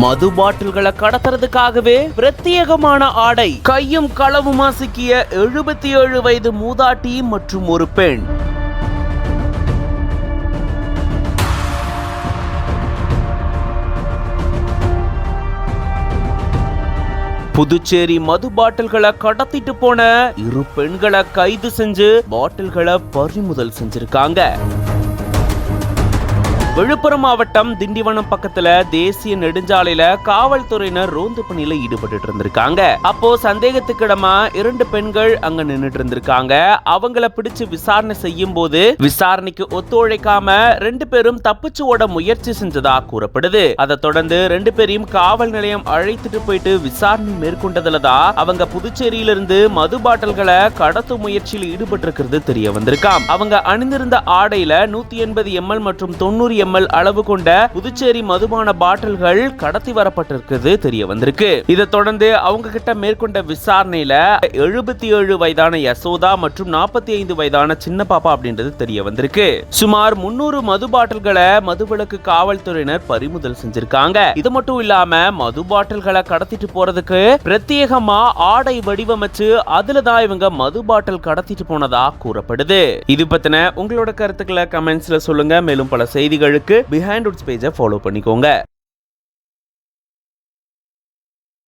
மது பாட்டில்களை கடத்துறதுக்காகவே பிரத்யேகமான ஆடை, கையும் களவுமா சிக்கிய 77 வயது மூதாட்டி மற்றும் ஒரு பெண். புதுச்சேரி மது பாட்டில்களை கடத்திட்டு போன 2 பெண்களை கைது செஞ்சு பாட்டில்களை பறிமுதல் செஞ்சிருக்காங்க. விழுப்புரம் மாவட்டம் திண்டிவனம் பக்கத்துல தேசிய நெடுஞ்சாலையில காவல்துறையினர் ரோந்து பணியில ஈடுபட்டு இருந்திருக்காங்க. அப்போ சந்தேகத்துக்கிடமா 2 பெண்கள் அங்க நின்னுட்டு இருந்திருக்காங்க. அவங்கள பிடிச்சு விசாரணை செய்யும் போது விசாரணைக்கு ஒத்துழைக்காம 2 பேரும் தப்பிச்சு ஓட முயற்சி செஞ்சதா கூறப்படுது. அதை தொடர்ந்து 2 பேரையும் காவல் நிலையம் அழைத்துட்டு போயிட்டு விசாரணை மேற்கொண்டதுலதான் அவங்க புதுச்சேரியிலிருந்து மது பாட்டில்களை கடத்தும் முயற்சியில் ஈடுபட்டு இருக்கிறது தெரிய வந்திருக்காம். அவங்க அணிந்திருந்த ஆடையில 180 ml மற்றும் 90 ml அளவு கொண்ட புதுச்சேரி மதுபான பாட்டில்கள் கடத்தி வரப்பட்டிருக்கிறது தெரிய வந்திருக்கு. இதை தொடர்ந்து அவங்க கிட்ட மேற்கொண்ட விசாரணையில 77 வயதான யசோதா மற்றும் 45 வயதான சின்ன பாப்பா அப்படின்றது தெரிய வந்திருக்கு. சுமார் 300 மது பாட்டில்களை மதுவிலக்கு காவல்துறையினர் பறிமுதல் செஞ்சிருக்காங்க. இது மட்டும் இல்லாம மது பாட்டில்களை கடத்திட்டு போறதுக்கு பிரத்யேகமா ஆடை வடிவமைச்சு அதுலதான் இவங்க மது பாட்டில் கடத்திட்டு போனதா கூறப்படுது. இது பத்தின உங்களோட கருத்துக்களை கமெண்ட்ஸ்ல சொல்லுங்க. மேலும் பல செய்திகளுக்கு பிஹைண்ட் வுட்ஸ் பேஜை ஃபாலோ பண்ணிக்கோங்க.